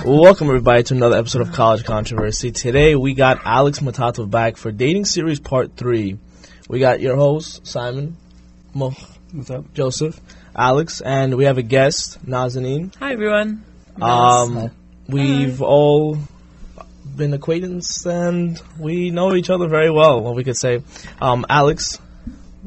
Welcome everybody to another episode of College Controversy. Today we got Alex Matato back for Dating Series Part 3. We got your host, Simon, What's up? Joseph, Alex, and we have a guest, Nazanin. Hi everyone. We've all been acquaintances and we know each other very well, what we could say. Alex,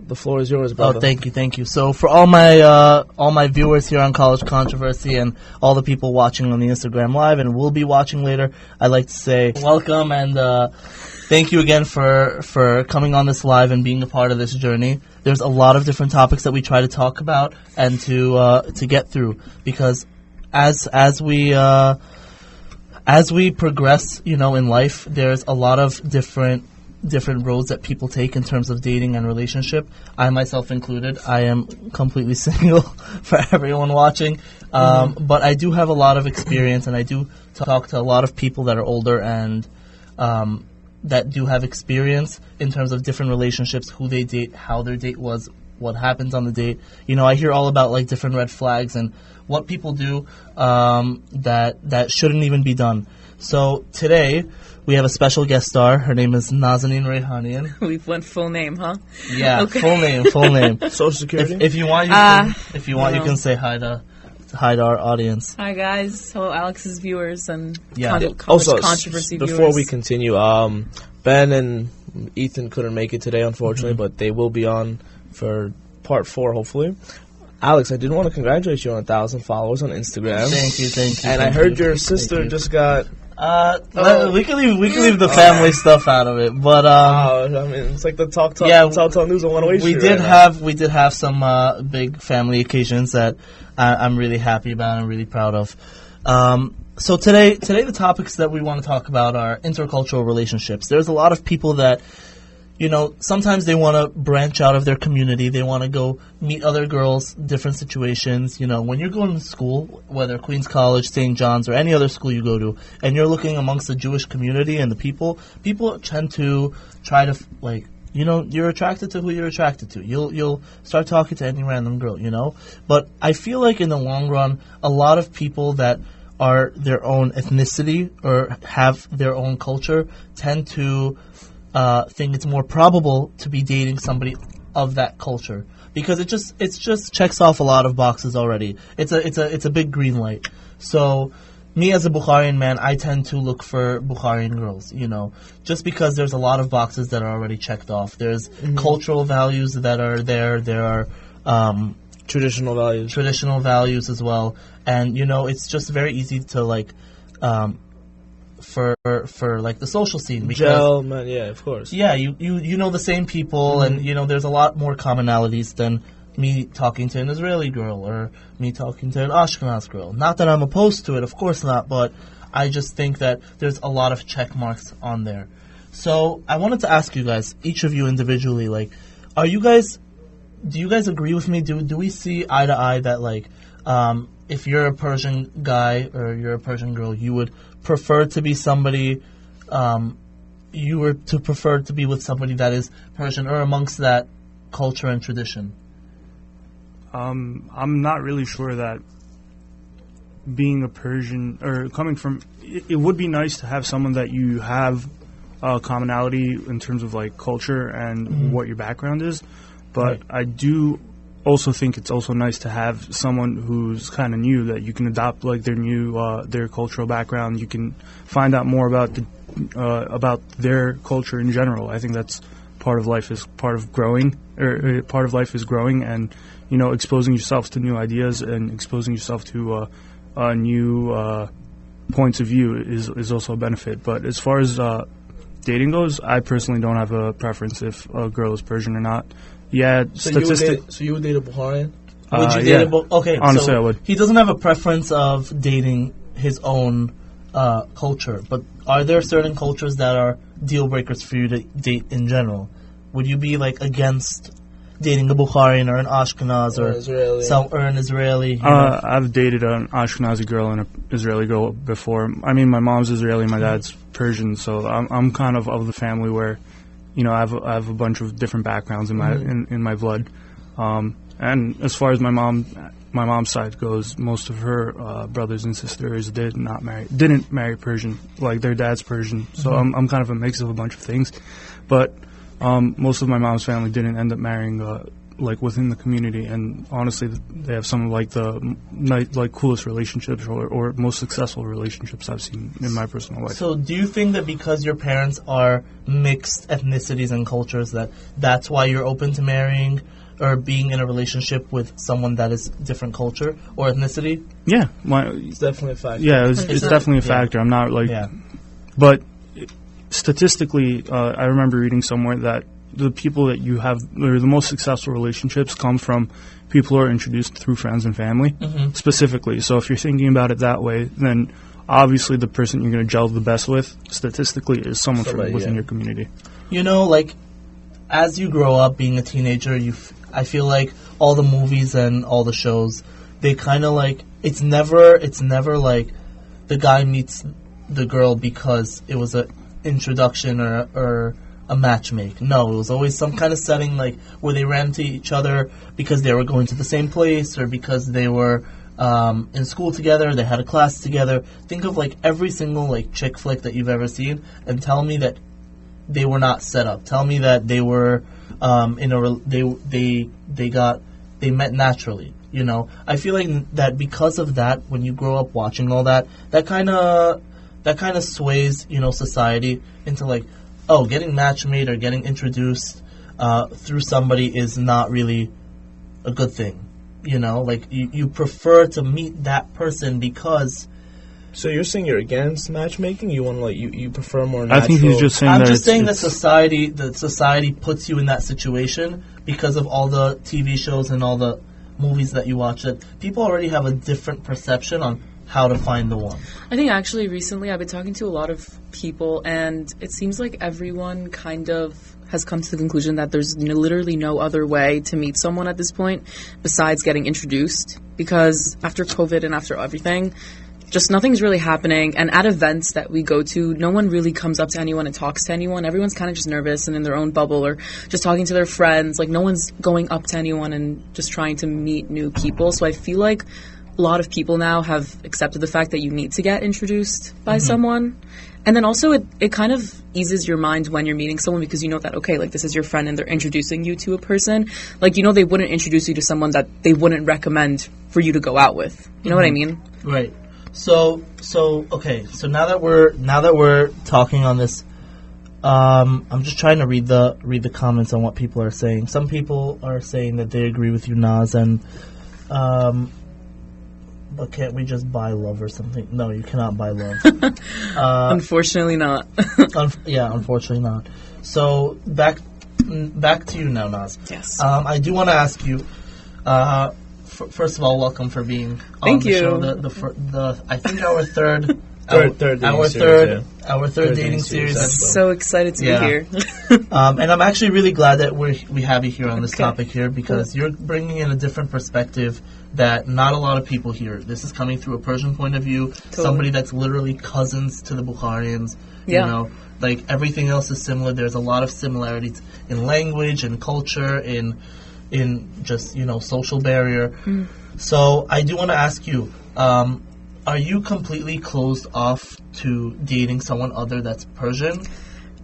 the floor is yours, brother. Oh, thank you. So for all my viewers here on College Controversy and all the people watching on the Instagram Live and will be watching later, I'd like to say welcome and thank you again for coming on this live and being a part of this journey. There's a lot of different topics that we try to talk about and to get through, because as we progress, in life, there's a lot of different roads that people take in terms of dating and relationship. I myself included. I am completely single for everyone watching. But I do have a lot of experience, and I do talk to a lot of people that are older and that do have experience in terms of different relationships, who they date, how their date was, what happens on the date. I hear all about like different red flags and what people do that shouldn't even be done. So today we have a special guest star. Her name is Nazanin Rehanian. We went full name, huh? Yeah, okay. Full name. Social Security. If you want, you can say hi to our audience. Hi guys. Hello, Alex's viewers and also, controversy viewers. Before we continue, Ben and Ethan couldn't make it today, unfortunately, but they will be on for Part 4, hopefully. Alex, I did want to congratulate you on 1,000 followers on Instagram. Thank you. And I heard your sister just got... we can leave the family stuff out of it, but it's like the talk news on 108. We did have some big family occasions that I'm really happy about and really proud of. So today the topics that we want to talk about are intercultural relationships. There's a lot of people that, sometimes they want to branch out of their community. They want to go meet other girls, different situations. When you're going to school, whether Queens College, St. John's, or any other school you go to, and you're looking amongst the Jewish community and the people tend to try to, you're attracted to who you're attracted to. You'll start talking to any random girl, But I feel like in the long run, a lot of people that are their own ethnicity or have their own culture tend to think it's more probable to be dating somebody of that culture, because it just checks off a lot of boxes already. It's a big green light. So me as a Bukharian man, I tend to look for Bukharian girls, just because there's a lot of boxes that are already checked off. There's cultural values that are there. There are traditional values as well. And it's just very easy to for the social scene, because yeah, of course. Yeah, you know the same people, and there's a lot more commonalities than me talking to an Israeli girl or me talking to an Ashkenaz girl. Not that I'm opposed to it, of course not, but I just think that there's a lot of check marks on there. So I wanted to ask you guys, each of you individually, do you guys agree with me? Do we see eye to eye that if you're a Persian guy or you're a Persian girl, you would prefer to be somebody, prefer to be with somebody that is Persian or amongst that culture and tradition? I'm not really sure that being a Persian or coming from, it would be nice to have someone that you have a commonality in terms of culture and what your background is, but right. I do also think it's also nice to have someone who's kind of new, that you can adopt their cultural background. You can find out more about their culture in general. I think that's part of life is growing, and exposing yourself to new ideas and exposing yourself to new points of view is also a benefit. But as far as dating goes, I personally don't have a preference if a girl is Persian or not. Yeah, so you would date a Bukharian? Would you date okay, honestly, so I would. He doesn't have a preference of dating his own culture, but are there certain cultures that are deal breakers for you to date in general? Would you be against dating a Bukharian or an Ashkenaz or an Israeli? I've dated an Ashkenazi girl and an Israeli girl before. I mean, my mom's Israeli, my dad's Persian, so I'm kind of the family where, I have a bunch of different backgrounds in my blood. And as far as my mom, my mom's side goes, most of her brothers and sisters didn't marry Persian, like their dad's Persian. So I'm kind of a mix of a bunch of things, but most of my mom's family didn't end up marrying like within the community, and honestly, they have some of like the coolest relationships or most successful relationships I've seen in my personal life. So, do you think that because your parents are mixed ethnicities and cultures, that's why you're open to marrying or being in a relationship with someone that is different culture or ethnicity? Yeah, It's definitely a factor. yeah, it's definitely a factor. I'm not like, but statistically, I remember reading somewhere that the people that you have, or the most successful relationships, come from people who are introduced through friends and family, specifically. So if you're thinking about it that way, then obviously the person you're going to gel the best with, statistically, is someone from within your community. You know, like, as you grow up being a teenager, I feel like all the movies and all the shows, they kind of like, it's never like the guy meets the girl because it was an introduction or a matchmake. No, it was always some kind of setting like where they ran into each other because they were going to the same place or because they were in school together, they had a class together. Think of like every single like chick flick that you've ever seen and tell me that they were not set up. Tell me that they were they met naturally. You know, I feel like that because of that, when you grow up watching all that, that kind of sways, you know, society into like, oh, getting match-made or getting introduced through somebody is not really a good thing. You know, like you prefer to meet that person because. So you're saying you're against matchmaking? You want to you prefer more natural? I think he's just saying I'm just saying that society puts you in that situation because of all the TV shows and all the movies that you watch. That people already have a different perception on how to find the one. I think actually recently I've been talking to a lot of people, and it seems like everyone kind of has come to the conclusion that there's literally no other way to meet someone at this point besides getting introduced, because after COVID and after everything, just nothing's really happening. And at events that we go to, no one really comes up to anyone and talks to anyone. Everyone's kind of just nervous and in their own bubble or just talking to their friends. Like, no one's going up to anyone and just trying to meet new people. So I feel like a lot of people now have accepted the fact that you need to get introduced by someone. And then also it kind of eases your mind when you're meeting someone because you know that, okay, like this is your friend and they're introducing you to a person. Like, you know, they wouldn't introduce you to someone that they wouldn't recommend for you to go out with. You know what I mean? Right. So okay. So now that we're talking on this, I'm just trying to read the comments on what people are saying. Some people are saying that they agree with you, Naz, and but can't we just buy love or something? No, you cannot buy love. Unfortunately not. Unfortunately not. So back to you now, Naz. Yes. I do want to ask you. First of all, welcome for being on the show. The I think our third dating series. I'm so excited to be here. And I'm actually really glad that we have you here on this topic here because you're bringing in a different perspective that not a lot of people hear. This is coming through a Persian point of view, somebody that's literally cousins to the Bukharians. You know, like everything else is similar. There's a lot of similarities in language and culture, in just, you know, social barrier. So I do want to ask you, are you completely closed off to dating someone other that's Persian?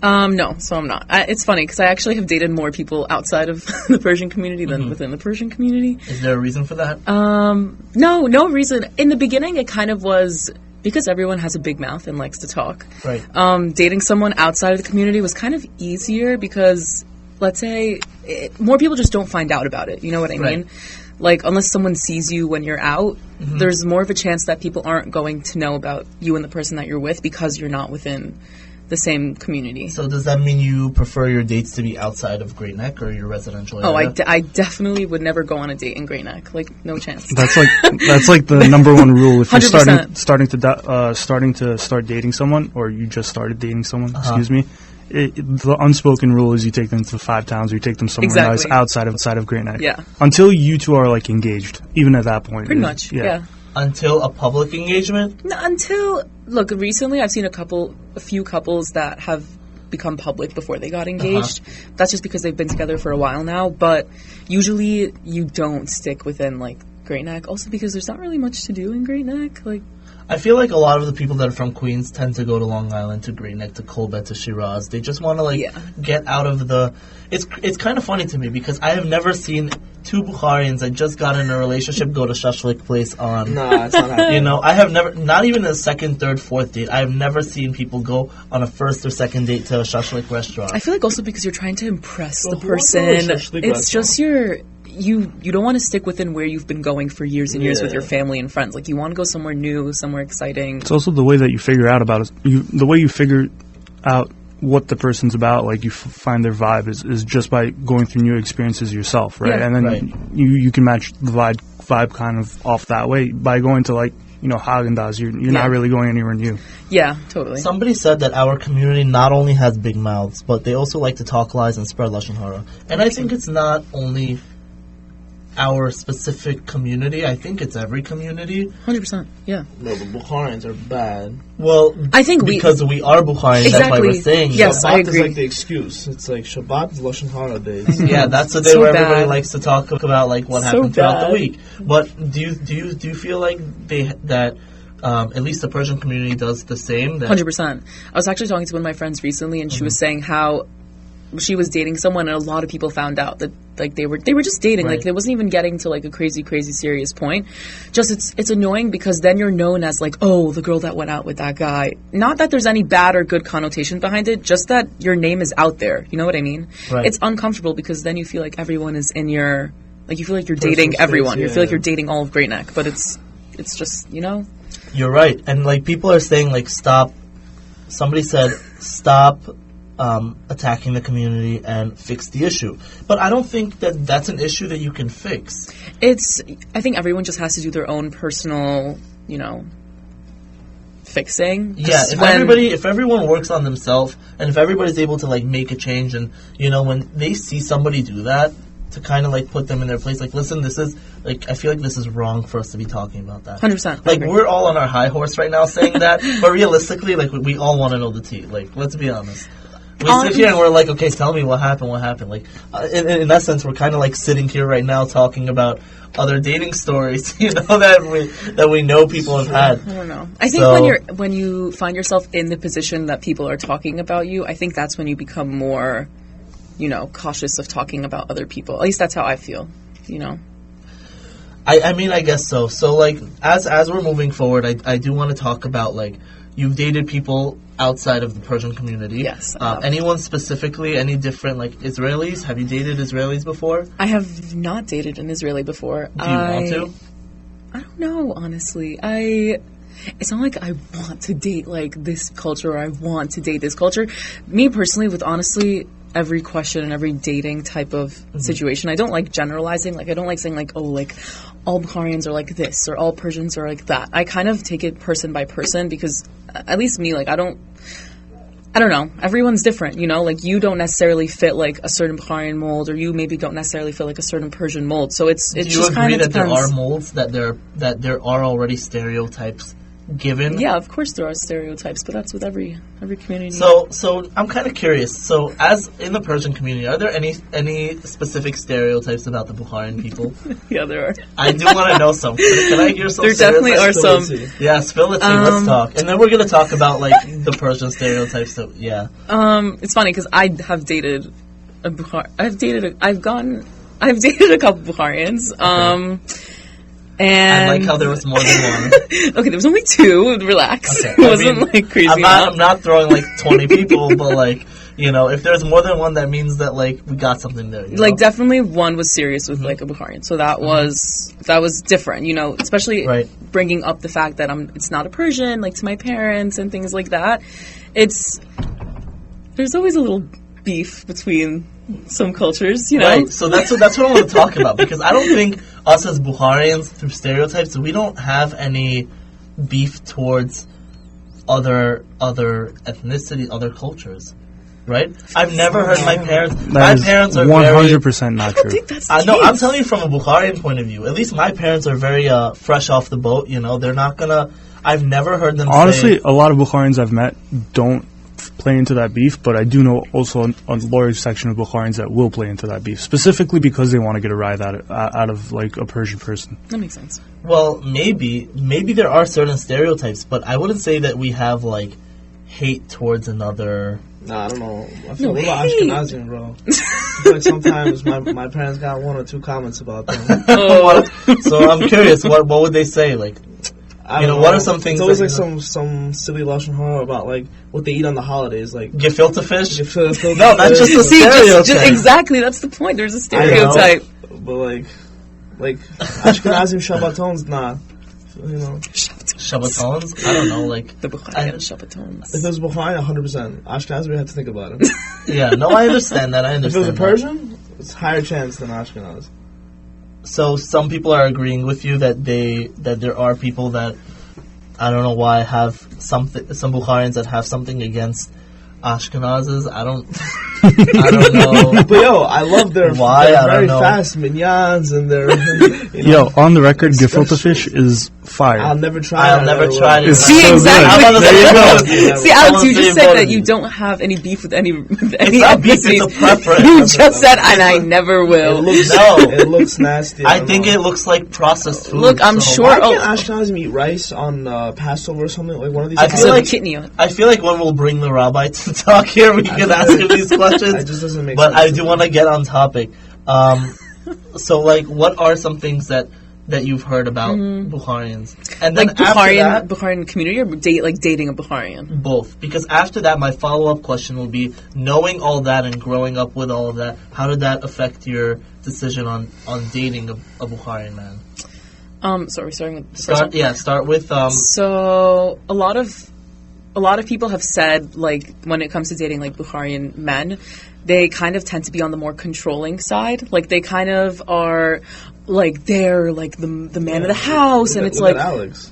No, so I'm not. It's funny because I actually have dated more people outside of the Persian community than within the Persian community. Is there a reason for that? No reason. In the beginning, it kind of was because everyone has a big mouth and likes to talk. Right. Dating someone outside of the community was kind of easier because, let's say, more people just don't find out about it. You know what I mean? Like, unless someone sees you when you're out, there's more of a chance that people aren't going to know about you and the person that you're with because you're not within the same community. So does that mean you prefer your dates to be outside of Great Neck or your residential area? I definitely would never go on a date in Great Neck. Like, no chance. That's like the number one rule if you're 100%. starting to start dating someone, or you just started dating someone. Excuse me. The unspoken rule is you take them to 5 towns or you take them somewhere nice outside of Great Neck. Yeah. Until you two are like engaged, even at that point. Pretty much. Yeah. Until a public engagement? No, look, recently I've seen a few couples that have become public before they got engaged. That's just because they've been together for a while now, but usually you don't stick within like Great Neck. Also because there's not really much to do in Great Neck. Like, I feel like a lot of the people that are from Queens tend to go to Long Island, to Great Neck, to Colbert, to Shiraz. They just want to get out of the. It's kind of funny to me because I have never seen two Bukharians that just got in a relationship go to Shashlik place on. Nah, it's not happening. You know, I have never, not even a second, third, fourth date. I have never seen people go on a first or second date to a Shashlik restaurant. I feel like also because you're trying to impress the who wants to person. go to a Shashlik It's just restaurant? you don't want to stick within where you've been going for years and years with your family and friends. Like, you want to go somewhere new, somewhere exciting. It's also the way that you figure out about it. The way you figure out what the person's about, like you find their vibe is just by going through new experiences yourself, right? Yeah. And then you can match the vibe kind of off that way by going to, like, you know, Haagen-Dazs. You're not really going anywhere new. Yeah, totally. Somebody said that our community not only has big mouths, but they also like to talk lies and spread lashon hara. And I think it's not only our specific community. I think it's every community. 100%, yeah. No, but Bukharians are bad. Well, I think because we are Bukharian, that's why we're saying Yes, Shabbat I agree. is like the excuse. It's like Shabbat is Lashon Hara days. Yeah, that's the day So where everybody bad. likes to talk about like what So happened throughout the bad. week. But do you feel like that at least the Persian community does the same? 100%. I was actually talking to one of my friends recently, and she was saying how she was dating someone, and a lot of people found out that like they were just dating. Right. Like, it wasn't even getting to like a crazy serious point. Just it's annoying because then you're known as like, oh, the girl that went out with that guy. Not that there's any bad or good connotation behind it, just that your name is out there. You know what I mean? Right. It's uncomfortable because then you feel like everyone is in your, like, you feel like you're Personal dating space, everyone. You yeah. feel like you're dating all of Great Neck, but it's just, you know. You're right, and like people are saying like stop. Somebody said stop attacking the community and fix the issue. But I don't think that that's an issue that you can fix. I think everyone just has to do their own personal, you know, fixing. Yeah, Just if everyone works on themselves, and if everybody's able to like make a change, and you know, when they see somebody do that, to kind of like put them in their place, like, listen, this is like, I feel like this is wrong for us to be talking about that. 100%. Like, we're all on our high horse right now saying that, but realistically, like, we all want to know the tea. Like, let's be honest. We sit here and we're like, okay, tell me what happened. Like, in that sense, we're kind of like sitting here right now talking about other dating stories, you know, that we know people have had. I don't know. I think when you find yourself in the position that people are talking about you, I think that's when you become more, you know, cautious of talking about other people. At least that's how I feel, you know. I mean, I guess so. So, like, as we're moving forward, I do want to talk about, like, you've dated people outside of the Persian community. Yes. Anyone specifically, any different, like, Israelis? Have you dated Israelis before? I have not dated an Israeli before. Do you want to? I don't know, honestly. It's not like I want to date, like, this culture or I want to date this culture. Me, personally, with honestly every question and every dating type of situation, I don't like generalizing. Like, I don't like saying, like, oh, like, all Bukharians are like this or all Persians are like that. I kind of take it person by person because, at least me, like, I don't know. Everyone's different, you know? Like, you don't necessarily fit, like, a certain Bukharian mold, or you maybe don't necessarily fit, like, a certain Persian mold. So it Do you just kind agree of that depends. there are molds, that there are already stereotypes given? Yeah, of course there are stereotypes, but that's with every community. So I'm kind of curious. So, as in the Persian community, are there any specific stereotypes about the Bukharian people? Yeah, there are. I do want to know some. Can I hear some? There definitely are stereotypes? some. Yeah, spill it. Let's talk, and then we're gonna talk about like the Persian stereotypes. So, yeah. It's funny because I have dated a Bukhar. I've dated a couple Bukharians. And I like how there was more than one. Okay, there was only two. Relax. Okay, It wasn't like crazy. I'm not throwing like 20 people, but like, you know, if there's more than one, that means that like we got something there. You Like, know? definitely one was serious with like a Bukharian, so that was different. You know, especially bringing up the fact that it's not a Persian, like, to my parents and things like that. There's always a little beef between some cultures, you know. Right. So that's what I want to talk about, because I don't think us as Bukharians, through stereotypes, we don't have any beef towards other ethnicity, other cultures. Right? I've never heard my parents. My parents are 100% not true. I think that's the No, case. I'm telling you from a Bukharian point of view. At least my parents are very fresh off the boat. You know, they're not gonna. I've never heard them. Honestly, a lot of Bukharians I've met don't play into that beef, but I do know also a large section of Bukharians that will play into that beef, specifically because they want to get a rise out of like a Persian person. That makes sense. Well, maybe there are certain stereotypes, but I wouldn't say that we have like hate towards another. Nah, I don't know. I feel a little Ashkenazim, bro. I feel like sometimes my parents got 1 or 2 comments about them. So I'm curious, what would they say? Like, what are some things? It's always like some silly lashon hara about like what they eat on the holidays, like gefilte fish. No, that's just a stereotype. Just exactly, that's the point. There's a stereotype. But like Ashkenazim Shabbatons, nah. Shabbatons? I don't know, like the Bukharian Shabbatons. If it was Bukharian, 100%. Ashkenazim, we have to think about it. Yeah, no, I understand that. If it was a Persian, it's higher chance than Ashkenaz. So some people are agreeing with you that there are people that I don't know why have some Bukharians that have something against Ashkenazes. I don't know. But yo, I love their very fast mignons and their. Yo, on the record, gefilte fish is fire. I'll never try it. It's See, so exactly. There you go. See, Alex, you just said that you don't have any beef with any. It's not beef, it's a preference. You just said, and I never will. It looks nasty. I think it looks like processed food. Look, I'm sure. Why can't Ashkenazim eat rice on Passover or something? Like one of these. I feel like when we'll bring the rabbi to talk here, we can ask him these questions. It just doesn't make but sense. I do want to get on topic. So, like, what are some things that you've heard about Bukharians? And then like Bukharian community or dating a Bukharian? Both. Because after that, my follow-up question will be, knowing all that and growing up with all of that, how did that affect your decision on dating a Bukharian man? So are we starting with... Start with... So, a lot of people have said, like, when it comes to dating, like, Bukharian men, they kind of tend to be on the more controlling side. Like, they kind of are, like, they're, like, the man of the house, and it's like... Alex.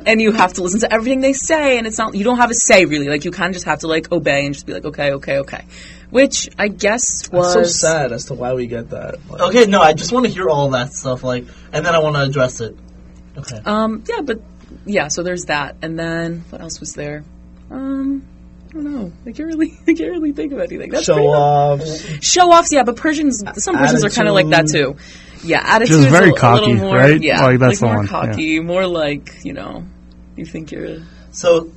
And you have to listen to everything they say, and it's not... You don't have a say, really. Like, you kind of just have to, like, obey and just be like, okay. Which, I guess, was... It's so sad as to why we get that. Like, okay, no, I just want to hear all that stuff, like, and then I want to address it. Okay. Yeah, so there's that, and then what else was there? I don't know. I can't really think of anything. That's show offs, yeah. But some Persians are kind of like that too. Yeah, attitude just very cocky, little more, right? Yeah, like that's like the more one. cocky, more like you think you're so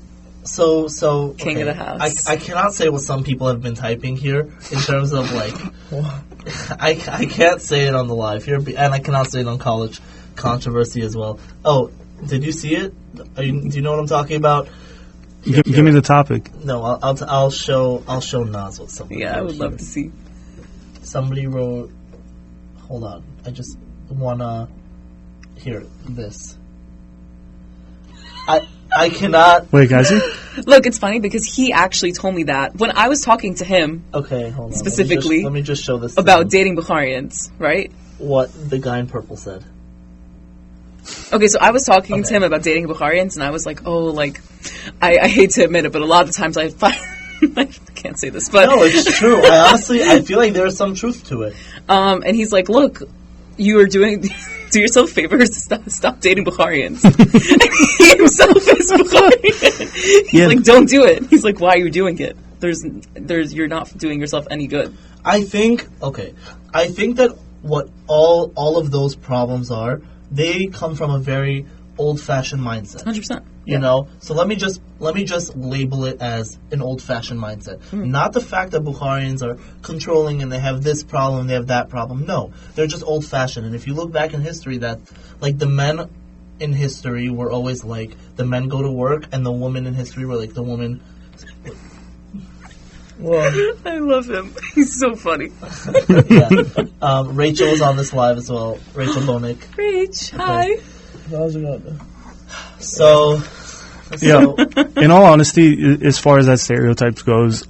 king of the house. I cannot say what some people have been typing here in terms of like. I can't say it on the live here, and I cannot say it on college controversy as well. Oh. Did you see it? Do you know what I'm talking about? Give me the topic. No, I'll show Naz what somebody. Yeah, I would love to see. Somebody wrote. Hold on, I just wanna hear this. I cannot. Wait, guys. Look, it's funny because he actually told me that when I was talking to him. Okay, hold on. Specifically, let me just show this about dating Bukharians, right? What the guy in purple said. Okay, so I was talking to him about dating Bukharians, and I was like, oh, like, I hate to admit it, but a lot of the times I can't say this, but... No, it's true. I feel like there's some truth to it. And he's like, look, you are do yourself a favor, stop dating Bukharians. He himself is Bukharian. He's like, don't do it. He's like, why are you doing it? You're not doing yourself any good. I think that what all of those problems are, they come from a very old-fashioned mindset. 100%. You know? So let me just label it as an old-fashioned mindset. Not the fact that Bukharians are controlling and they have this problem, they have that problem. No. They're just old-fashioned. And if you look back in history, that, like, the men in history were always like, the men go to work, and the women in history were like, the woman... Well, I love him. He's so funny. Yeah. Rachel is on this live as well. Rachel Bonik. Rach, hi. So, in all honesty, as far as that stereotypes goes,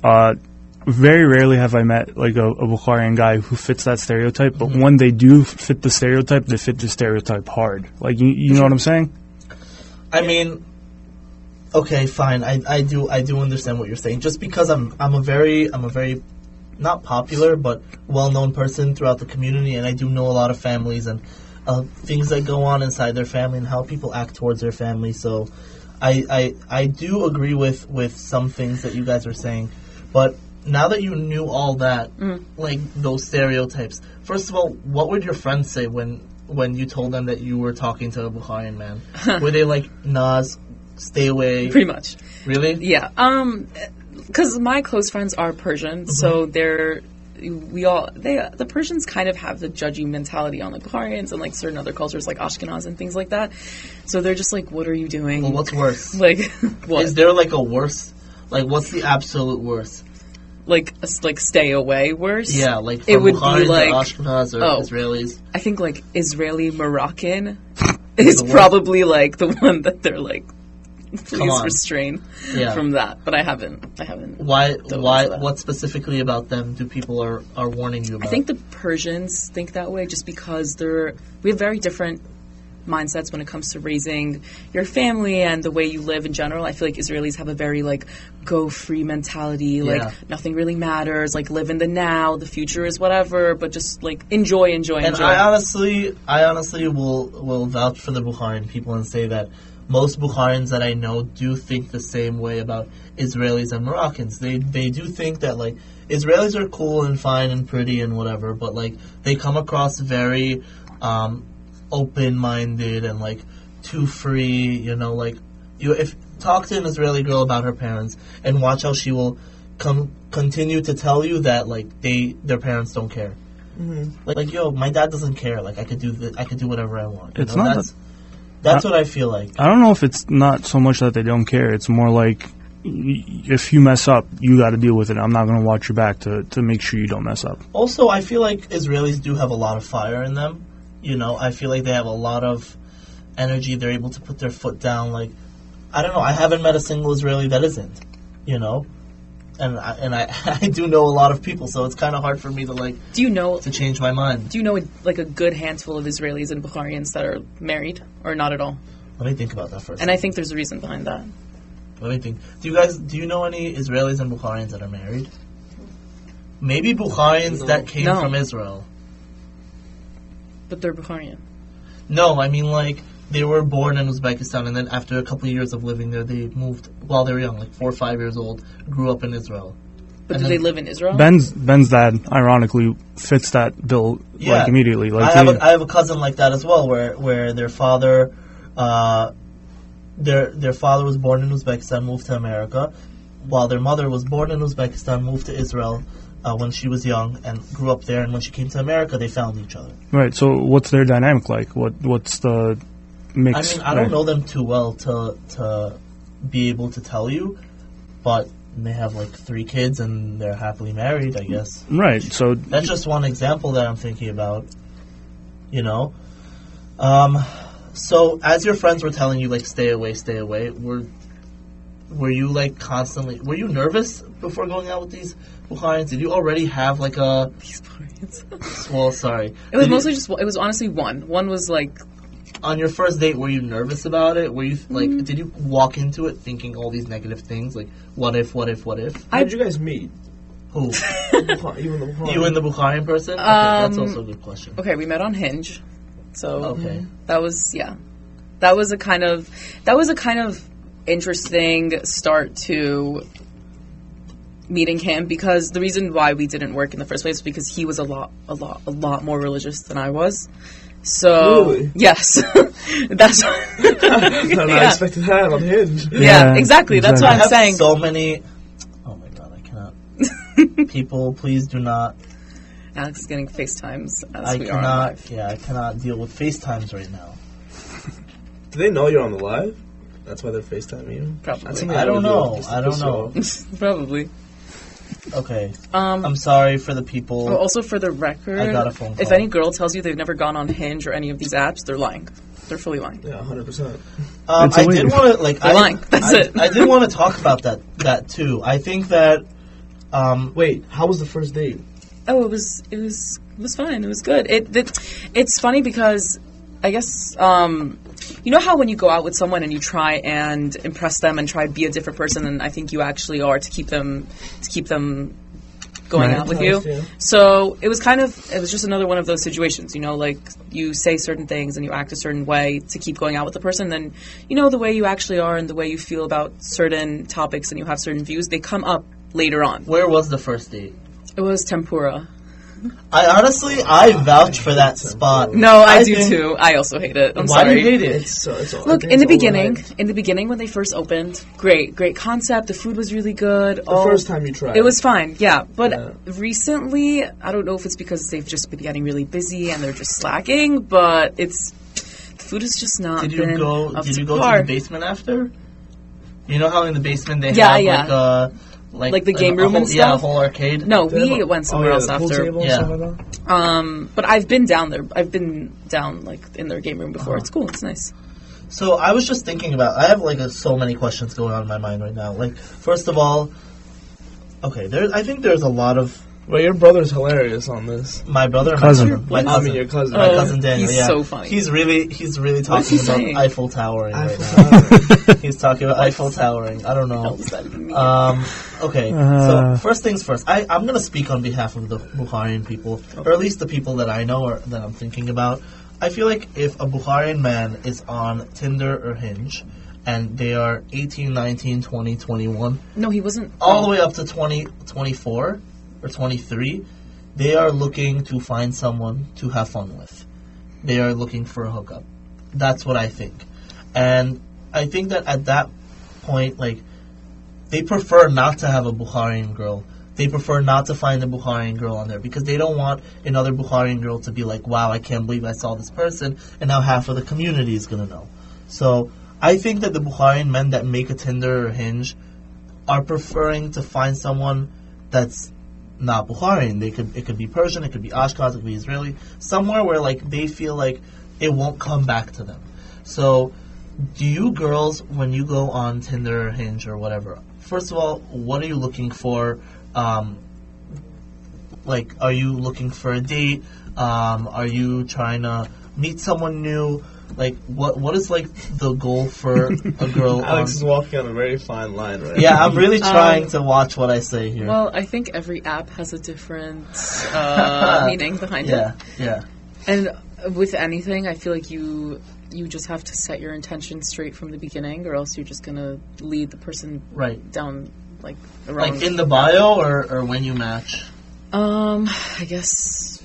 very rarely have I met like a Bukharian guy who fits that stereotype. But when they do fit the stereotype, they fit the stereotype hard. Like you know what I'm saying? I mean. Okay, fine. I do understand what you're saying. Just because I'm a very not popular but well-known person throughout the community, and I do know a lot of families and things that go on inside their family and how people act towards their family. So I do agree with some things that you guys are saying, but now that you knew all that, like those stereotypes, first of all, what would your friends say when you told them that you were talking to a Bukharian man? Were they like, Nas, stay away? Pretty much. Really? Yeah. Because my close friends are Persian, so the Persians kind of have the judgy mentality on like Bukharians and like certain other cultures like Ashkenaz and things like that. So they're just like, what are you doing? Well, what's worse? Like, what? Is there like a worse? Like, what's the absolute worst? Like stay away worse? Yeah, like it would Bukharians be like or Ashkenaz or Israelis. I think like Israeli Moroccan is probably like the one that they're like, please restrain from that. But I haven't. Why? What specifically about them do people are warning you about? I think the Persians think that way just because we have very different mindsets when it comes to raising your family and the way you live in general. I feel like Israelis have a very like go free mentality, like nothing really matters, like live in the now, the future is whatever, but just like enjoy. And I honestly will vouch for the Bukharian people and say that most Bukharians that I know do think the same way about Israelis and Moroccans. They do think that like Israelis are cool and fine and pretty and whatever, but like they come across very open-minded and like too free, you know, like if talk to an Israeli girl about her parents and watch how she will continue to tell you that like their parents don't care. Like yo, my dad doesn't care, like I could do whatever I want. It's not that's what I feel like. I don't know if it's not so much that they don't care. It's more like if you mess up, you got to deal with it. I'm not going to watch your back to make sure you don't mess up. Also, I feel like Israelis do have a lot of fire in them. You know, I feel like they have a lot of energy. They're able to put their foot down. Like, I don't know. I haven't met a single Israeli that isn't. You know, and I do know a lot of people, so it's kind of hard for me to like. Do you know to change my mind? Do you know like a good handful of Israelis and Bukharians that are married or not at all? Let me think about that first. And I think there's a reason behind that. Let me think. Do you know any Israelis and Bukharians that are married? Maybe Bukharians that came from Israel. But they're Bukharian. No, I mean like they were born in Uzbekistan and then after a couple of years of living there, they moved while they were young, like 4 or 5 years old, grew up in Israel. But do they live in Israel? Ben's dad, ironically, fits that bill like immediately. Like I have a cousin like that as well, where their father, their father was born in Uzbekistan, moved to America, while their mother was born in Uzbekistan, moved to Israel when she was young and grew up there. And when she came to America, they found each other. Right. So what's their dynamic like? What's the mix? I mean, I don't know them too well to be able to tell you, but they have like 3 kids and they're happily married, I guess. Right. So that's just one example that I'm thinking about. You know. So as your friends were telling you like stay away, were you like constantly? Were you nervous before going out with these Bukharians? Did you already have like these Bukharians? Well, sorry. It was mostly just. It was honestly one. One was like. On your first date, were you nervous about it? Were you like? Did you walk into it thinking all these negative things, like what if? How did you guys meet? Who? You and the Bukharian. You and the Bukharian person? Okay, that's also a good question. Okay, we met on Hinge, so that was that was a kind of interesting start to meeting him, because the reason why we didn't work in the first place was because he was a lot more religious than I was. So really? Yes, that's. I expected that on Hinge. Yeah, exactly. That's what I'm saying. So many. Oh my god, I cannot. People, please do not. Alex is getting FaceTimes as I we cannot. are live. Yeah, I cannot deal with FaceTimes right now. Do they know you're on the live? That's why they're FaceTiming you? Probably. I don't know. Probably. Okay. I'm sorry for the people. Also, for the record, I got a phone call. If any girl tells you they've never gone on Hinge or any of these apps, they're lying. They're fully lying. Yeah, 100%. I did want to they're lying. That's it. I did want to talk about that too. I think that. Wait, how was the first date? Oh, it was fine. It was good. It's funny because I guess you know how when you go out with someone and you try and impress them and try to be a different person than I think you actually are to keep them going Right. out with you. Yeah. So it was just another one of those situations, like you say certain things and you act a certain way to keep going out with the person. Then, the way you actually are and the way you feel about certain topics and you have certain views, they come up later on. Where was the first date? It was tempura. I vouch for that spot. No, I do think- too. I also hate it. I'm Why sorry. do you hate it? It's all, Look, in the beginning when they first opened, great concept. The food was really good. the first time you tried. It was fine, yeah. But Yeah. recently, I don't know if it's because they've just been getting really busy and they're just slacking, but the food is just not. Did you been go? up Did to you go par. to the basement after? You know how in the basement they Yeah, have yeah. Like the game room and Yeah, a stuff? whole arcade. No, we went somewhere else the pool after. table and Yeah. stuff like that? But I've been down there. I've been down in their game room before. It's cool. It's nice. So I was just thinking about. I have so many questions going on in my mind right now. First of all, okay, I think there's a lot of Well, your brother's hilarious on this. my brother, Cousin. my I mean, your cousin. my cousin Daniel. He's yeah. so funny. He's really What's he talking about saying? Eiffel Towering right now. Eiffel He's talking about Eiffel Towering. I don't What know. does that even mean? Okay, so first things first. I'm going to speak on behalf of the Bukharian people, or at least the people that I know or that I'm thinking about. I feel like if a Bukharian man is on Tinder or Hinge, and they are 18, 19, 20, 21, No, he wasn't. all the way up to 20, 24 or 23, they are looking to find someone to have fun with. They are looking for a hookup. That's what I think. And I think that at that point, they prefer not to have a Bukharian girl. They prefer not to find a Bukharian girl on there because they don't want another Bukharian girl to be like, wow, I can't believe I saw this person, and now half of the community is going to know. So I think that the Bukharian men that make a Tinder or Hinge are preferring to find someone that's not Bukharian. It could be Persian, it could be Ashkenaz, it could be Israeli, somewhere where they feel like it won't come back to them. So do you girls, when you go on Tinder or Hinge or whatever, first of all, what are you looking for? Are you looking for a date? Are you trying to meet someone new? What is the goal for a girl? Alex is walking on a very fine line right Yeah, I'm really trying to watch what I say here. Well, I think every app has a different meaning behind it. Yeah. And with anything, I feel like you just have to set your intention straight from the beginning, or else you're just gonna lead the person Right. down the wrong. In the bio or when you match. I guess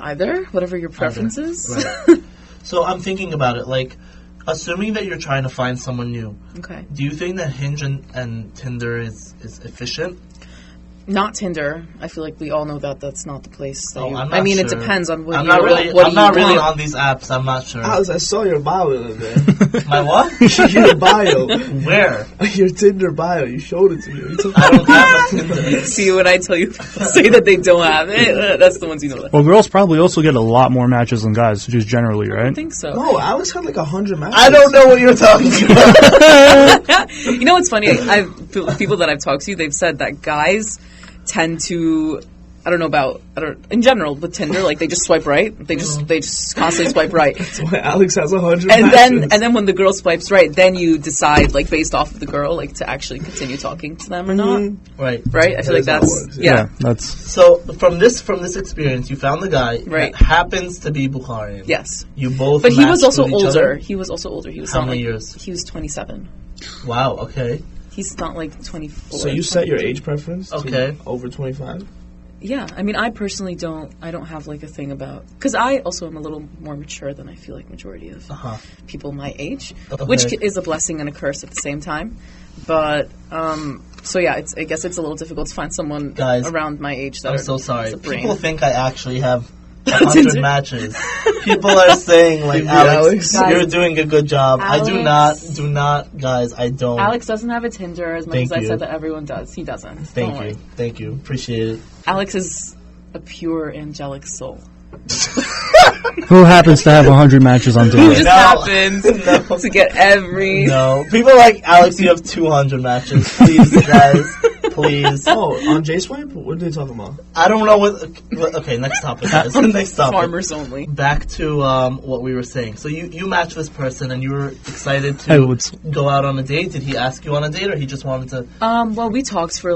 either, whatever your preference is. Right. So I'm thinking about it, assuming that you're trying to find someone new, Okay. do you think that Hinge and Tinder is efficient? Not Tinder. I feel like we all know that that's not the place. That I'm not I mean, it sure. depends on what I'm you not really. what I'm you not really want. on these apps. I'm not sure. Alex, I saw your bio the other day. My what? Your bio. Where? Your Tinder bio. You showed it to me. You took I don't have a Tinder. See, when I tell you say that they don't have it, that's the ones you know that. Well, girls probably also get a lot more matches than guys, just generally, I right? think so. No, Alex had 100 matches. I don't know what you're talking about. You know what's funny? People that I've talked to, they've said that guys tend to, in general with Tinder, they just swipe right. They just constantly swipe right. Why Alex has 100 And matches. then when the girl swipes right, then you decide based off of the girl to actually continue talking to them or not. Right. Right? I feel like That is how it that's works, yeah. That's So from this experience, you found the guy Right. that happens to be Bukharian. Yes. You both. But he was matched also with each other? older. He was also older. He was How not, many years? He was 27. Wow. Okay. He's not 24. So you set your age preference to Okay. over 25? Yeah, I mean, I personally don't have a thing about, because I also am a little more mature than I feel like majority of people my age, which Okay. is a blessing and a curse at the same time. But, so yeah, I guess it's a little difficult to find someone Guys, around my age that I'm so sorry. has a brain. People think I actually have 100 matches. People are saying Alex, Alex, Guys, you're doing a good job. I do Alex- not, guys. I don't. Alex doesn't have a Tinder as much Thank as I you. said that everyone does. He doesn't. Thank Don't you, worry. thank you. Appreciate it. Alex is a pure angelic soul. who happens to have 100 matches on Who Tinder. just No. happens No. to get every... No, people are like Alex. You have 200 matches. Please, guys. Please. Oh, on J-Swipe? What are they talking about? I don't know what. Okay, next topic, guys. Next topic. Farmers only. Back to what we were saying. So you matched this person and you were excited to Hey, what's- go out on a date. Did he ask you on a date or he just wanted to? Well, we talked for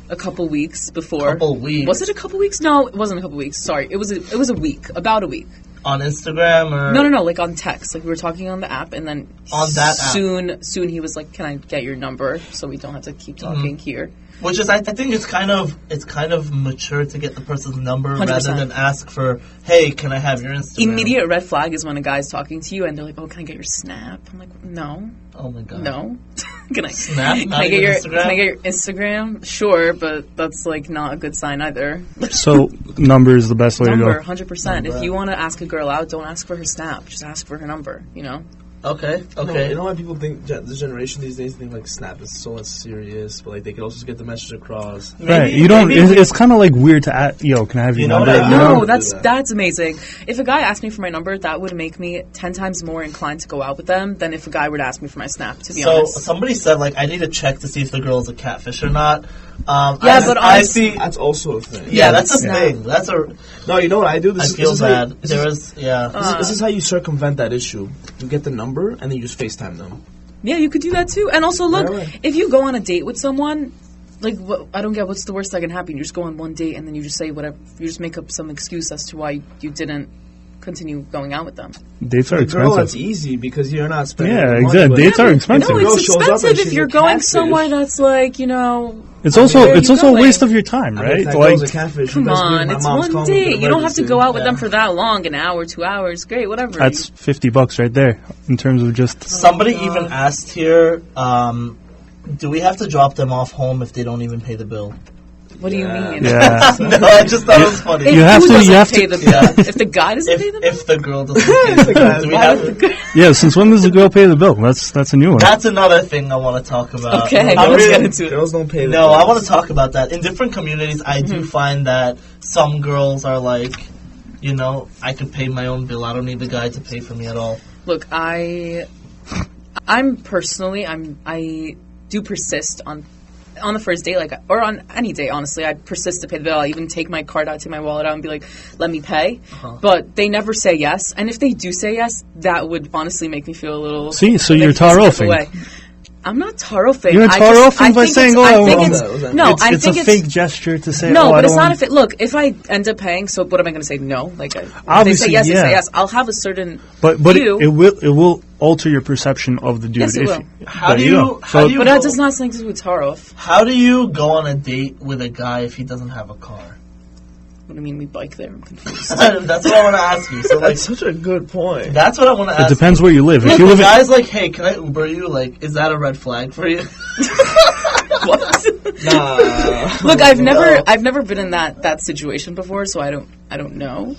a couple weeks before. Couple weeks? Was it a couple weeks? No, it wasn't a couple weeks. Sorry, it was a week, about a week. On Instagram or No, like on text. Like we were talking on the app, and then on that app. Soon he was like, "Can I get your number so we don't have to keep talking here?" Which is, I think it's kind of mature to get the person's number 100%. rather than ask for, hey, can I have your Instagram? Immediate red flag is when a guy's talking to you and they're like, "Oh, can I get your Snap?" I'm like, "No." Oh my god. No. Can I Snap? Can I get your Instagram? Sure, but that's like not a good sign either. So number is the best way Number, to go. 100%. If you want to ask a girl out, don't ask for her Snap. Just ask for her number. You know. Okay. You know why people think the generation these days think like Snap is so much serious, but like they could also just get the message across. Right. You don't. It's kind of like weird to ask. Yo, can I have your number? No, that's amazing. If a guy asked me for my number, that would make me 10 times more inclined to go out with them than if a guy were to ask me for my Snap. To be honest. So somebody said like I need to check to see if the girl is a catfish or not. But I see. That's also a thing. Yeah, that's a thing. That's a. No, you know what I do? I feel bad. This is how you circumvent that issue. You get the number and then you just FaceTime them. Yeah, you could do that too. And also, look, Right. if you go on a date with someone, like, I don't get what's the worst that can happen. You just go on one date and then you just say whatever. You just make up some excuse as to why you didn't continue going out with them. Dates are Girl, that's expensive. easy because you're not spending. Yeah, money, exactly. but- Dates are expensive. No, Girl it's shows up expensive and if she's you're a going catfish. somewhere that's like, you know. It's also where are it's you also a going? waste of your time, I mean, if right? that Like, girl's a catfish, Come you best believe on, my it's mom's one calling date. with You don't have to emergency. go out with them for that long, an hour, 2 hours. Great, whatever. that's $50 right there in terms of just. Somebody even asked here, do we have to drop them off home if they don't even pay the bill? What do you mean? Yeah. No, I just thought it was funny. If You have who to- doesn't you have pay to- the bill? If the guy doesn't pay the bill? If the girl doesn't pay the bill, do we have Yeah. Since when does the girl pay the bill? That's a new one. That's another thing I want to talk about. Okay, I let's really- get into it. Girls don't pay. No, I want to talk about that. In different communities, I do find that some girls are like, you know, I could pay my own bill. I don't need the guy to pay for me at all. Look, I do persist on the first date, like, or on any day, honestly. I persist to pay the bill. I even take my card out, take my wallet out, and be like, let me pay. But they never say yes. And if they do say yes, that would honestly make me feel a little... See, so like you're a step tar-offing. away. I'm not tar-offing. You're tar-offing by saying, it's it's a fake gesture to say, no, oh, but I it's don't not want... if it... Look, if I end up paying, so what am I going to say? No? Like, if they Obviously, say yes, they yeah. say yes. I'll have a certain But view. it will alter your perception of the dude. Yes, it will. How do you But that does not something to do with tar-off. How do you go on a date with a guy if he doesn't have a car? What do you mean we bike there? I'm confused. That's what I want to ask you. So, like, That's such a good point. that's what I want to ask. It depends where you live. If If you the live in... guy's like, hey, can I Uber you? Like, is that a red flag for you? What? Nah. Look, I've never been in that situation before, so I don't know.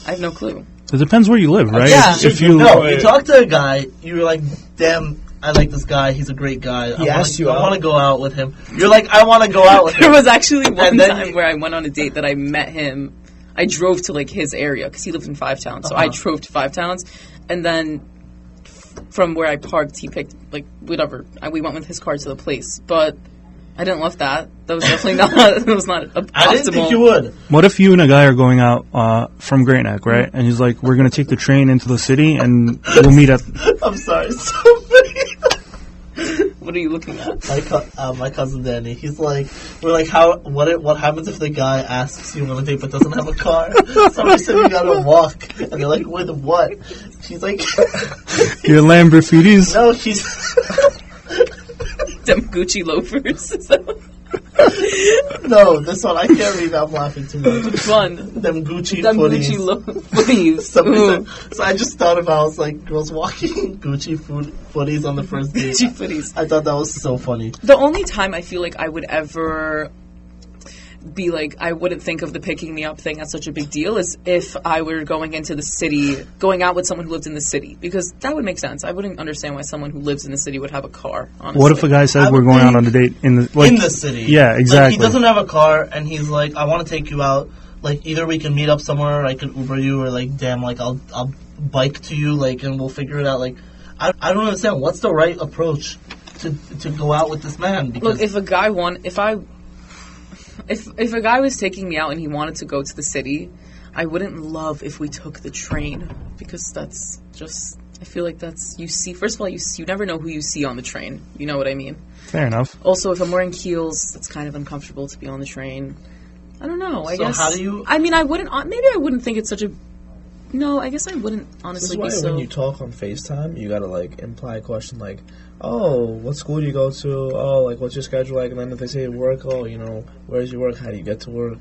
I have no clue. It depends where you live, right? Yeah. If you... you talk to a guy, you're like, damn, I like this guy. He's a great guy. He asked you I out. want to go out with him. You're like, I want to go out with There him. was actually one And then time where I went on a date that I met him. I drove to like his area because he lived in Five Towns, so I drove to Five Towns, and then from where I parked, he picked like whatever. We went with his car to the place, but I didn't love that. That was definitely not. It was not optimal. I didn't think you would. What if you and a guy are going out from Great Neck, right? And he's like, we're going to take the train into the city and we'll meet at... I'm sorry, so funny. What are you looking at? My cousin Danny, he's like, we're like, what happens if the guy asks you on a date but doesn't have a car? Somebody said we gotta walk, and they're like, with what? She's like, Your Lamborghinis? no, she's. Them Gucci loafers. No, this one I can't read. I'm laughing too much. Which one? Them Gucci Them footies. Gucci footies. Somebody Ooh. said- so I just thought about, I was like, girls walking Gucci footies on the first date. Gucci footies. I thought that was so funny. The only time I feel like I would ever be like, I wouldn't think of the picking me up thing as such a big deal is if I were going into the city, going out with someone who lived in the city. Because that would make sense. I wouldn't understand why someone who lives in the city would have a car, honestly. What if a guy says I we're would going out think on a date in the... Like, in the city. Yeah, exactly. Like, he doesn't have a car, and he's like, I want to take you out. Like, either we can meet up somewhere, or I can Uber you, or like, damn, like, I'll bike to you, like, and we'll figure it out. Like, I don't understand. What's the right approach to go out with this man? Because Look, if a guy was taking me out and he wanted to go to the city, I wouldn't love if we took the train because that's just I feel like that's, you see, first of all, you never know who you see on the train. You know what I mean? Fair enough. Also, if I'm wearing heels, it's kind of uncomfortable to be on the train. I don't know. I guess. So how do you... I mean, I wouldn't, maybe I wouldn't think it's such a, no, I guess I wouldn't honestly This is be why so. when you talk on FaceTime, you gotta, like, imply a question like, oh, what school do you go to? Oh, like, what's your schedule like? And then if they say work, oh, you know, where's your work? How do you get to work?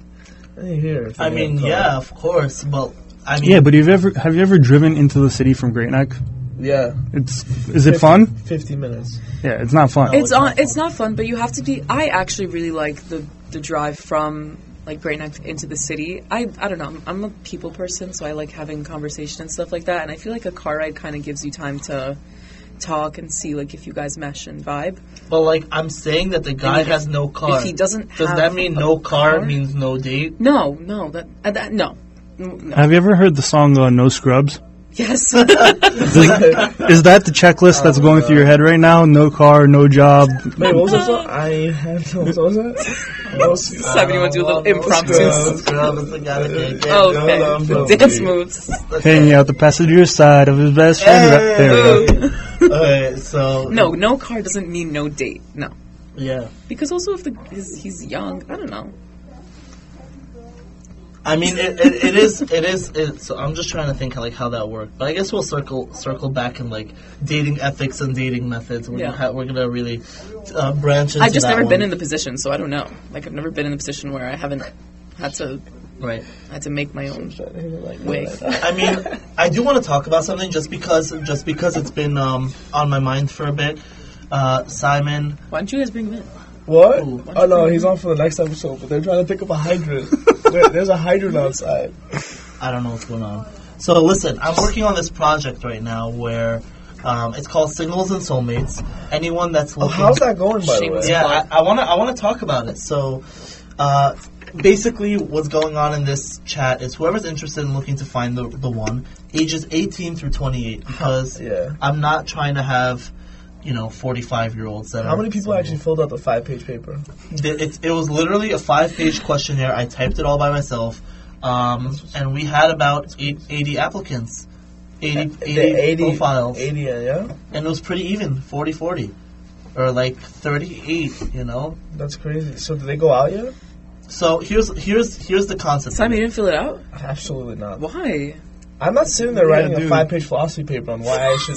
Hey, here. I mean, yeah, of course, but I mean... Yeah, but have you ever driven into the city from Great Neck? Yeah. Is it fun? 50 minutes. Yeah, it's not fun. It's not fun, but you have to be. I actually really like the drive from like Great Neck into the city. I don't know. I'm a people person, so I like having conversation and stuff like that. And I feel like a car ride kind of gives you time to talk and see like if you guys mesh and vibe. But like I'm saying that the guy has no car. If he doesn't, does have that mean no car means no date? No, that no. Have you ever heard the song No Scrubs? Yes. Is that the checklist that's going through your head right now? No car, no job. Wait, what was that song? I have no... What was that? Simon, you want to do a little impromptu? Okay. Dance moves. Hanging out the passenger side of his best friend. Hey. There we go. Okay, so... No car doesn't mean no date. No. Yeah. Because also if he's young, I don't know. I mean, it is. So I'm just trying to think like how that worked. But I guess we'll circle back in like dating ethics and dating methods. We're gonna really branch into I've just that never been one. in the position, so I don't know. Like I've never been in a position where I haven't had to make my own way. I mean, I do want to talk about something just because it's been on my mind for a bit. Simon, Why don't you guys bring him in? What? Oh, no, he's on for the next episode, but they're trying to pick up a hydrant. There's a hydrant outside. I don't know what's going on. So listen, I'm working on this project right now where it's called Signals and Soulmates. Anyone that's looking... how's that going, by the way? Yeah, I want to talk about it. So basically what's going on in this chat is whoever's interested in looking to find the one, ages 18 through 28, because I'm not trying to have... 45-year-olds that How many people actually filled out the 5-page paper? It was literally a 5-page questionnaire. I typed it all by myself. And we had about 80 applicants. 80 profiles. 80, yeah? And it was pretty even, 40-40. Or like 38, That's crazy. So did they go out yet? So here's the concept. Simon, you didn't fill it out? Absolutely not. Why? I'm not sitting there writing a 5-page philosophy paper on why I should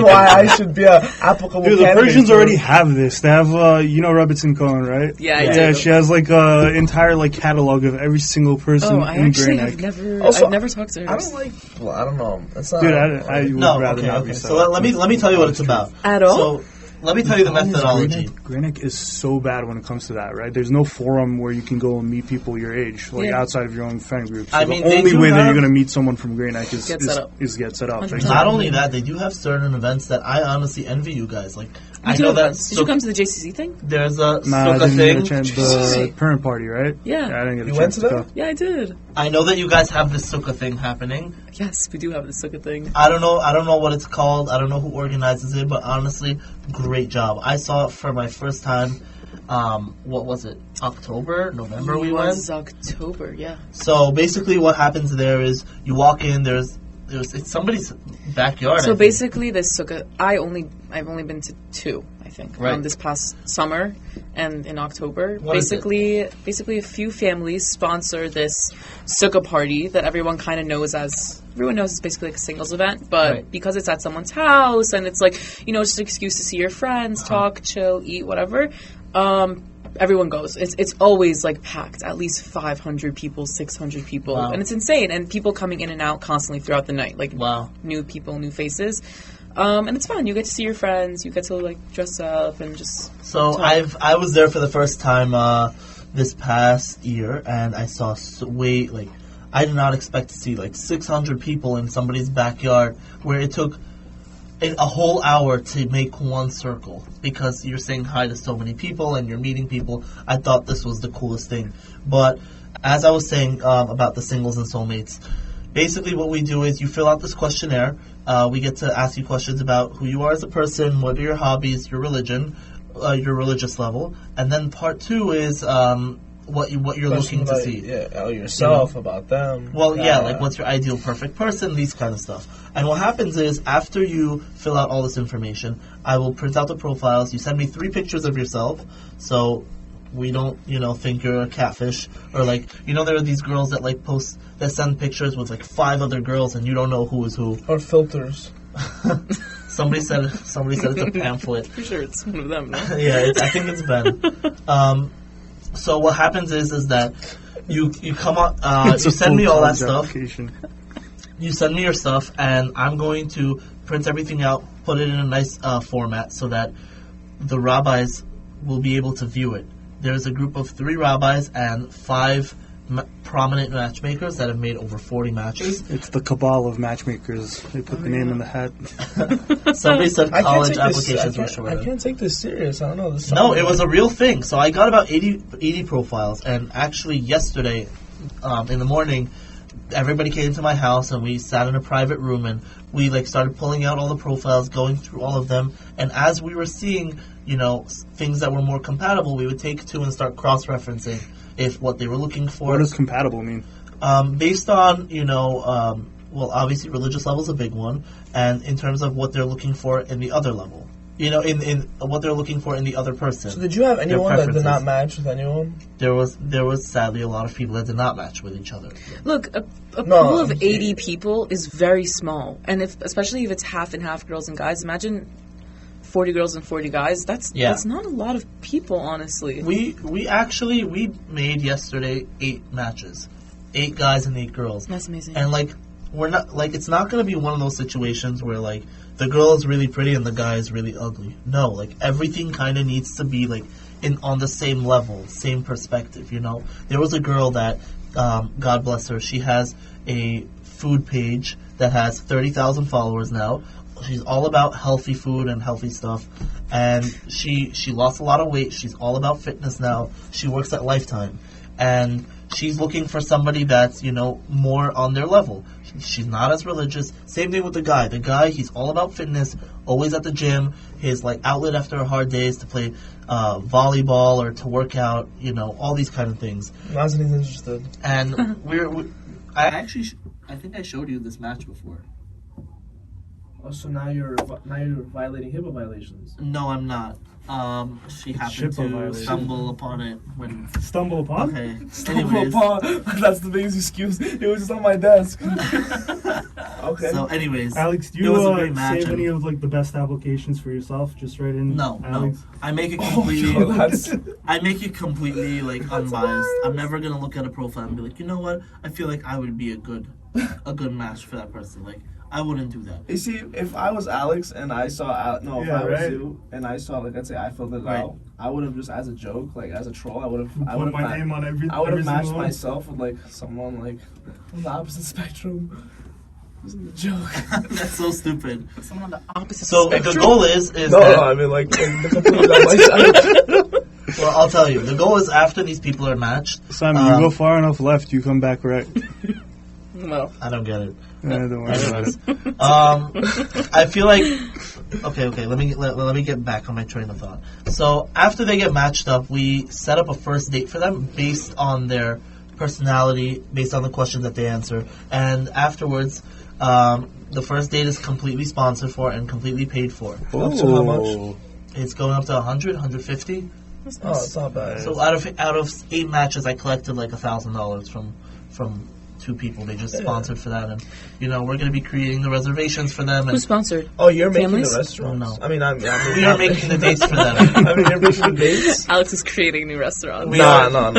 why I should be an applicable Dude, the candidate. Persians already have this. They have, Robertson Cohen, right? Yeah, I Yeah, do. she has like an entire catalog of every single person I in actually Great have Neck. I've never talked to her. I don't know. That's not... Dude, I would rather not be So let me tell you what it's about. At all? So let me tell you the methodology. Great Neck is so bad when it comes to that, right? There's no forum where you can go and meet people your age, outside of your own friend group. So I mean, the only way that you're going to meet someone from Great Neck is get set up. Not only that, they do have certain events that I honestly envy you guys. Like, I did know that. Did you come to the JCC thing? There's a I Sukkah didn't thing. get a chance. The parent party, right? Yeah. I didn't get a You chance went to to that? go. Yeah, I did. I know that you guys have this Sukkah thing happening. Yes, we do have the Sukkah thing. I don't know what it's called. I don't know who organizes it, but honestly, great job. I saw it for my first time. What was it? October, November we went? It was October, yeah. So basically what happens there is you walk in, it's somebody's backyard. So basically this Sukkah, I've only been to 2, I think. Right. This past summer and in October. What is it? Basically a few families sponsor this Sukkah party that everyone kind of knows as... Everyone knows it's basically like a singles event, but because it's at someone's house and it's like, just an excuse to see your friends, talk, chill, eat, whatever, everyone goes. It's always like packed, at least 500 people, 600 people, and it's insane. And people coming in and out constantly throughout the night, like new people, new faces, and it's fun. You get to see your friends, you get to like dress up and just. So talk. I was there for the first time this past year, and I saw I did not expect to see like 600 people in somebody's backyard, where it took a whole hour to make one circle because you're saying hi to so many people and you're meeting people. I thought this was the coolest thing. But as I was saying about the singles and soulmates, basically what we do is you fill out this questionnaire. We get to ask you questions about who you are as a person, what are your hobbies, your religion, your religious level. And then part 2 is what you're Questions looking to about, see. Yeah, yourself, about them. Well, like what's your ideal perfect person, these kind of stuff. And what happens is, after you fill out all this information, I will print out the profiles. You send me 3 pictures of yourself, so we don't, think you're a catfish. Or like, there are these girls that like that send pictures with like 5 other girls, and you don't know who is who. Or filters. Somebody said it's a pamphlet. For sure, it's one of them. No? Yeah, I think it's Ben. So what happens is that you come on, you send me all that stuff. You send me your stuff, and I'm going to print everything out, put it in a nice format so that the rabbis will be able to view it. There's a group of 3 rabbis and 5 prominent matchmakers that have made over 40 matches. It's the cabal of matchmakers. They put the name in the hat. Somebody said college applications were shorter. I can't take this serious. I don't know. No, it was a real thing. So I got about 80 profiles, and actually yesterday in the morning, everybody came to my house, and we sat in a private room, and we like started pulling out all the profiles, going through all of them, and as we were seeing, things that were more compatible, we would take 2 and start cross-referencing if what they were looking for. What does compatible mean? Based on, well, obviously religious level is a big one, and in terms of what they're looking for in the other level. In what they're looking for in the other person. So did you have anyone that did not match with anyone? There was sadly a lot of people that did not match with each other. Look, a pool of 80 people is very small, and especially if it's half and half girls and guys. Imagine 40 girls and 40 guys. That's not a lot of people, honestly. We made yesterday 8 matches, 8 guys and 8 girls. That's amazing. And we're not it's not going to be one of those situations where the girl is really pretty and the guy is really ugly. No, everything kind of needs to be on the same level, same perspective. There was a girl that, God bless her, she has a food page that has 30,000 followers now. She's all about healthy food and healthy stuff, and she lost a lot of weight. She's all about fitness now. She works at Lifetime, and she's looking for somebody that's more on their level. She's not as religious. Same thing with the guy. The guy, he's all about fitness, always at the gym. His outlet after a hard day is to play volleyball or to work out. All these kind of things. Nazanin's interested. And I think I showed you this match before. Oh, so now you're violating HIPAA violations. No, I'm not. She happened to stumble upon it when... Stumble upon? Okay. Stumble upon? That's the biggest excuse. It was just on my desk. Okay. So, anyways, Alex, do you save any of the best applications for yourself? Just write in. No, Alex? no. I make it completely. I make it completely unbiased. I'm never gonna look at a profile and be like, you know what? I feel like I would be a good match for that person. I wouldn't do that. You see, if I was Alex and I saw if I was you and I saw let's say I filled it out, I would have just as a joke, as a troll, I would have put my name on everything. I would have matched myself with someone on the opposite spectrum. This is a joke. That's so stupid. Someone on the opposite spectrum. So the goal is no, I mean the complete opposite. Well, I'll tell you. The goal is after these people are matched. Simon, you go far enough left, you come back right. No, I don't get it. Don't worry about it. I feel like okay. Let me get back on my train of thought. So after they get matched up, we set up a first date for them based on their personality, based on the questions that they answer, and afterwards, the first date is completely sponsored for and completely paid for. Up to how much? It's going up to 100, 150. That's nice. Oh, it's not bad. So out of 8 matches, I collected $1,000 from 2 people. They just sponsored for that, and we're going to be creating the reservations for them. And who's sponsored? Oh, you're making Families? the restaurants? No. I mean, we are making the dates for them. I mean, you're making the dates. Alex is creating new restaurants. No.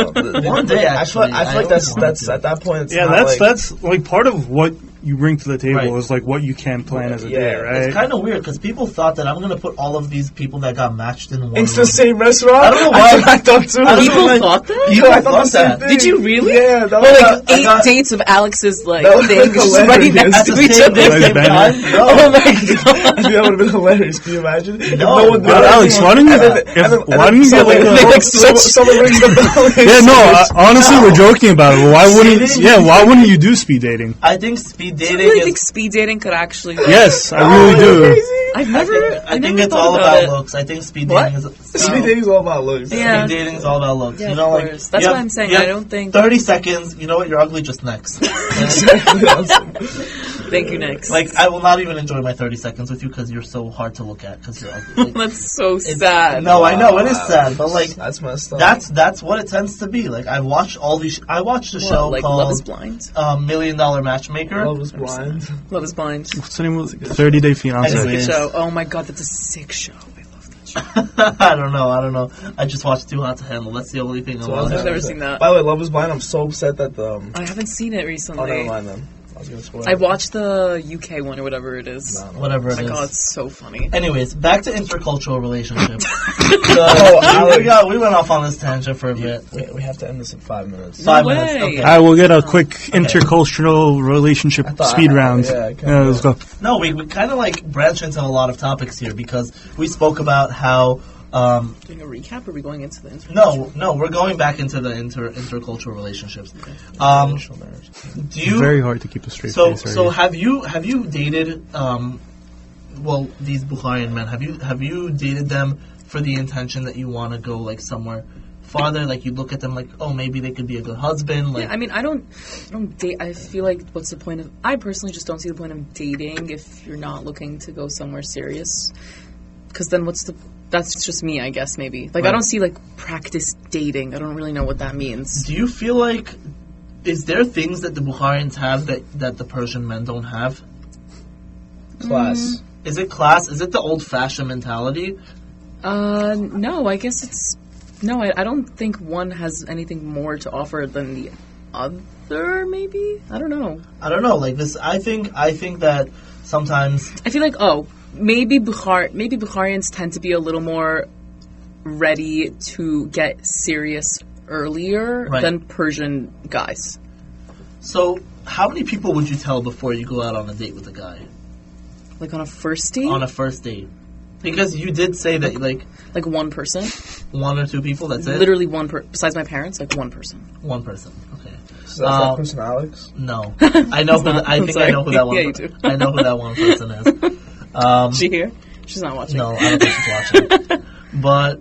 One day, actually, I feel like that's at that point. It's that's part of what you bring to the table is what you can plan as a day, right? It's kind of weird because people thought that I'm going to put all of these people that got matched in one into room. the same restaurant. I don't know why. I thought too. People thought that? People thought that. Did you really? Yeah. That was 8 dates of Alex's things right next to each other. Oh my god! That would have been hilarious. Can you imagine? No, Alex, why don't you get someone rings the bell? Yeah, no. Honestly, we're joking about it. Why wouldn't you do speed dating? I think speed dating. Do you really think speed dating could actually? Yes, I really do. I've never. I think it's all about looks. I think speed dating is. Speed dating is all about looks. Yeah. Speed dating is all about looks. Yeah, you know, of course. That's what I'm saying. I don't think 30 seconds. You know what? You're ugly. Just next. Thank you, next. Like, I will not even enjoy my 30 seconds with you because you're so hard to look at because you're ugly. Like, that's so sad. No, I know it is sad, but like that's messed up. That's what it tends to be. Like I watched all these. I watched a show like called Love Is Blind. $1 Million Matchmaker. Love Is Blind. Love Is Blind. What's the name of it? 30 Day Fiancé. That's a good Anyways. show. Oh my god, that's a sick show. I love that show. I don't know. I just watched Too Hot to Handle. That's the only thing I watched. I've never seen that. By the way, Love Is Blind. I'm so upset that the. I haven't seen it Oh, recently. never mind then. I was gonna spoil I it. watched the UK one or whatever it is. No. Whatever Oh it my is. god, it's so funny. Anyways, back to intercultural relationships. We went off on this tangent for a bit. We have to end this in 5 minutes. No 5 way. minutes. Okay. All right, we'll get a quick intercultural relationship speed round. Yeah, Let's go. No, we kind of like branched into a lot of topics here because we spoke about how. Doing a recap, or are we going into the No, we're going back into the intercultural relationships. Okay. Do you Very hard to keep a straight so face. so have you dated these Bukharian men? Have you dated them for the intention that you want to go like somewhere farther? Like you look at them like, oh, maybe they could be a good husband. Like Yeah, I mean, I don't date. I feel like, what's the point of? I personally just don't see the point of dating if you're not looking to go somewhere serious. Because then, that's just me, I guess. Maybe like I Right. don't see like practice dating. I don't really know what that means. do you feel like is there things that the Bukharians have that the Persian men don't have? Class. Is it class? Is it the old-fashioned mentality? No, I guess it's no. I don't think one has anything more to offer than the other. Maybe I don't know. I don't know. Like this, I think that sometimes. I feel like maybe Bukharians tend to be a little more ready to get serious earlier Right. than Persian guys. So, how many people would you tell before you go out on a date with a guy? Like on a first date? On a first date? Because you did say that, like, Like one person? one or two people, that's it? Literally one besides my parents, like one person. One person, okay. Is that person Alex? No. I know who I think I know who that one Yeah, you do. I know who that one person is. Is she here? She's not watching. No, I don't think she's watching. But,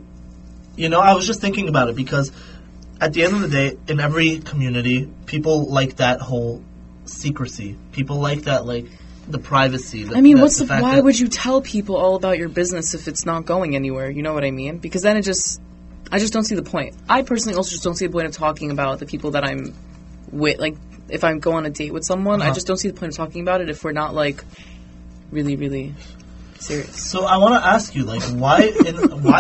I was just thinking about it because at the end of the day, in every community, people like that whole secrecy. People like that, like, the privacy. I mean, why would you tell people all about your business if it's not going anywhere? You know what I mean? Because then I just don't see the point. I personally also just don't see the point of talking about the people that I'm with. Like, if I go on a date with someone, I just don't see the point of talking about it if we're not, like, really, really serious. So I want to ask you, like, why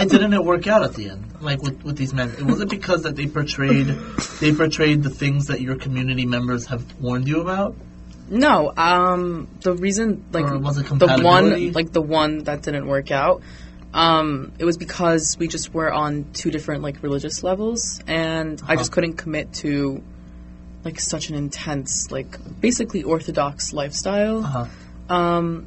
didn't it work out at the end? Like, with these men? Was it because that they portrayed the things that your community members have warned you about? No, the reason, like, Or was it the one that didn't work out, it was because we just were on two different, like, religious levels, and I just couldn't commit to, like, such an intense, like, basically orthodox lifestyle.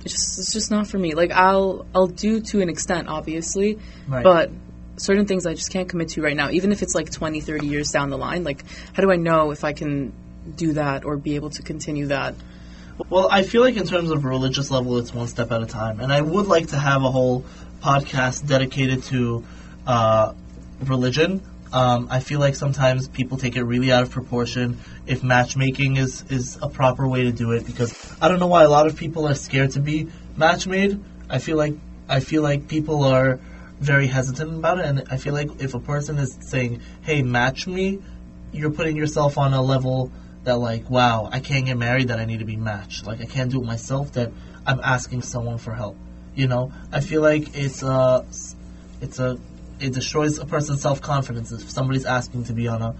It's just not for me. Like, I'll do to an extent, obviously, Right. but certain things I just can't commit to right now, even if it's, like, 20, 30 years down the line. Like, how do I know if I can do that or be able to continue that? Well, I feel like in terms of religious level, it's one step at a time. And I would like to have a whole podcast dedicated to religion. I feel like sometimes people take it really out of proportion if matchmaking is a proper way to do it, because I don't know why a lot of people are scared to be matchmade. I feel like people are very hesitant about it, and I feel like if a person is saying, hey, match me, you're putting yourself on a level that, like, wow, I can't get married, that I need to be matched. Like, I can't do it myself, that I'm asking someone for help. I feel like it destroys a person's self-confidence if somebody's asking to be on a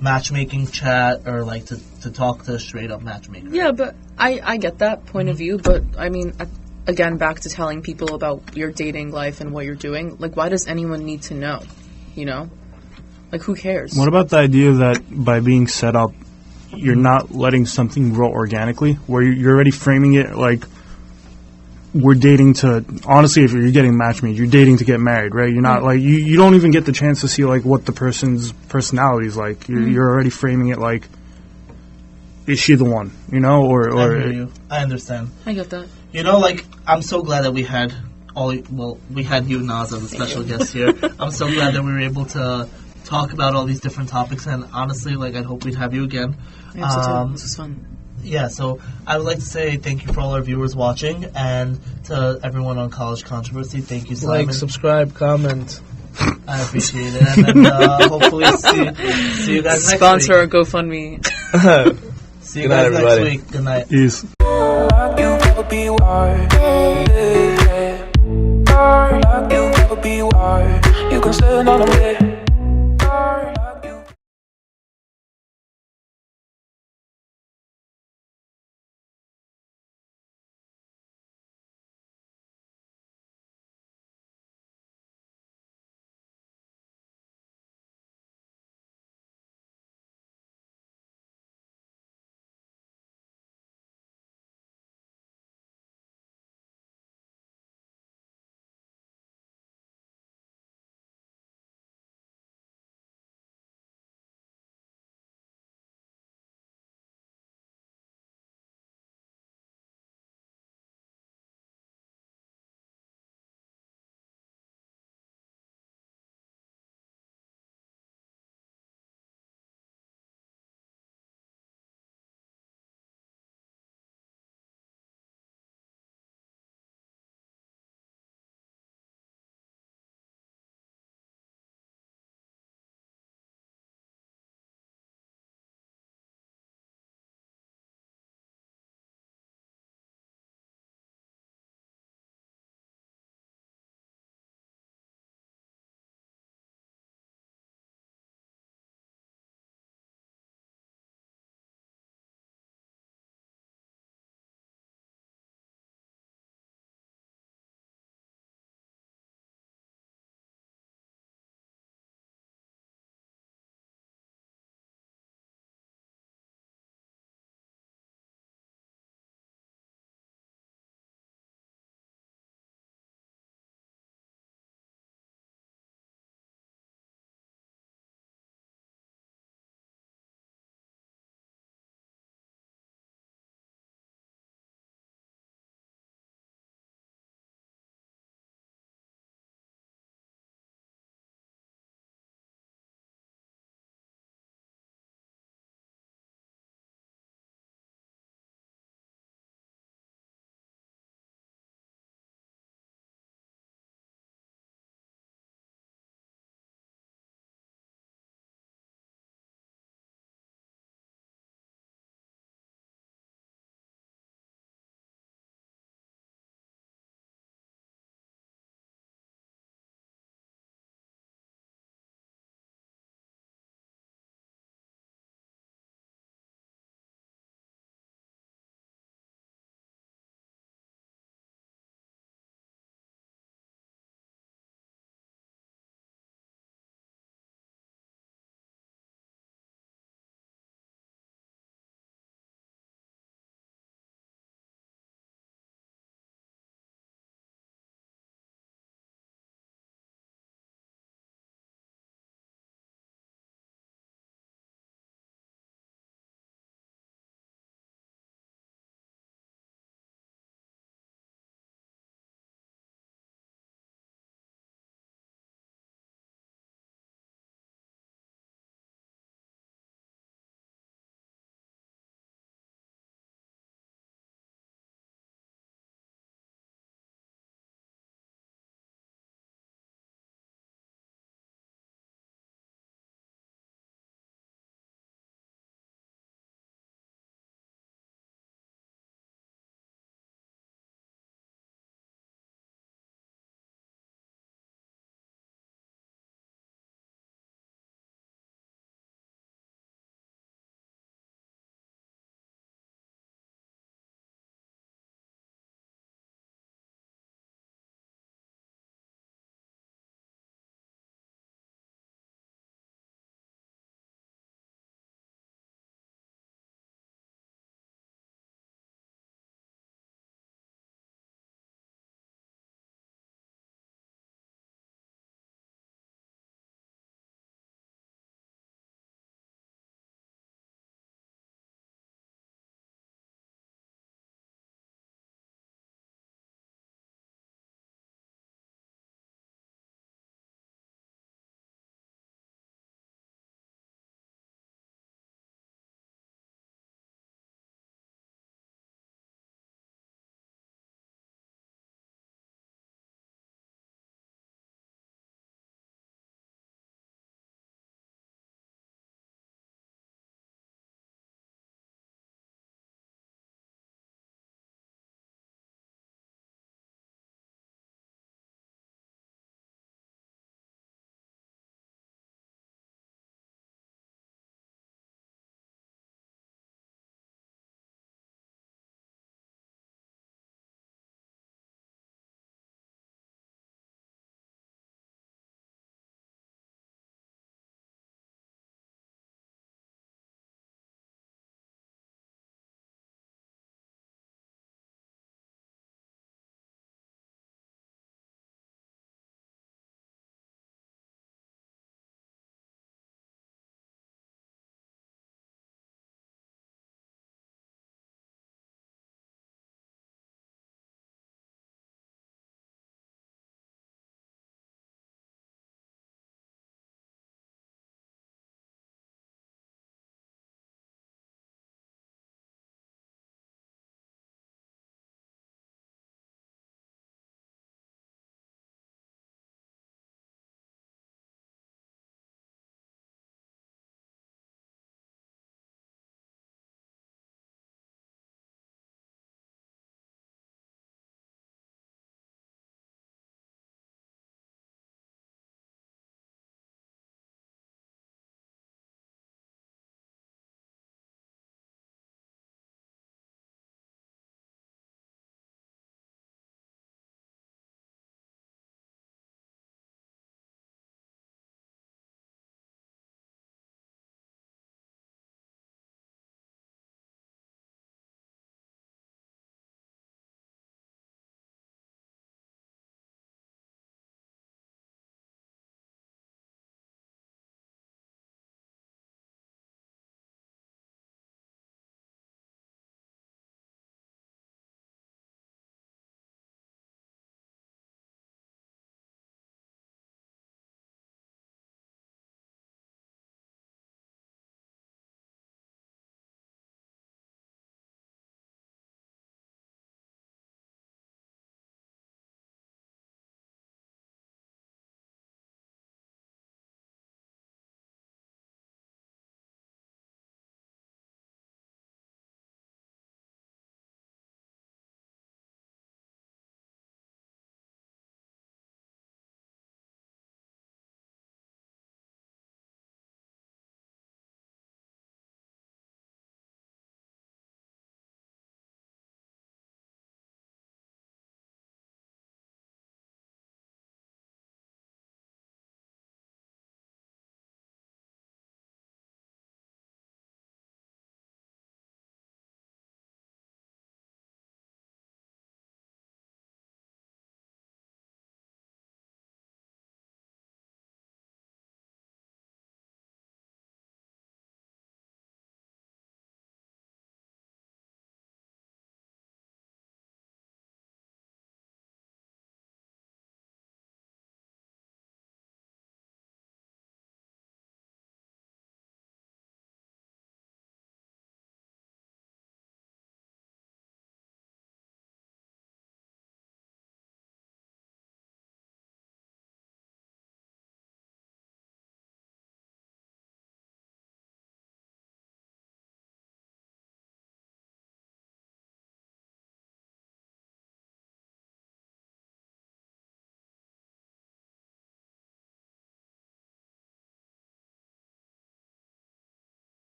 matchmaking chat or, like, to talk to a straight-up matchmaker. Yeah, but I get that point of view, but, I mean, again, back to telling people about your dating life and what you're doing, like, why does anyone need to know, Like, who cares? What about the idea that by being set up, you're not letting something grow organically, where you're already framing it like we're dating to, honestly, if you're getting matchmade, you're dating to get married, right? You're not like, you don't even get the chance to see like what the person's personality is like. You're already framing it like, is she the one, or I hear you. I understand. I get that. Like, I'm so glad that we had we had you, Naz, as a special guest here. I'm so glad that we were able to talk about all these different topics, and honestly, like, I'd hope we'd have you again. I hope so too. This was fun. Yeah, so I would like to say thank you for all our viewers watching, and to everyone on College Controversy, thank you, Simon. Like, subscribe, comment. I appreciate it, and hopefully see you guys next week. Sponsor our GoFundMe. See you guys next week. Good night. Peace. You can stand on a bed.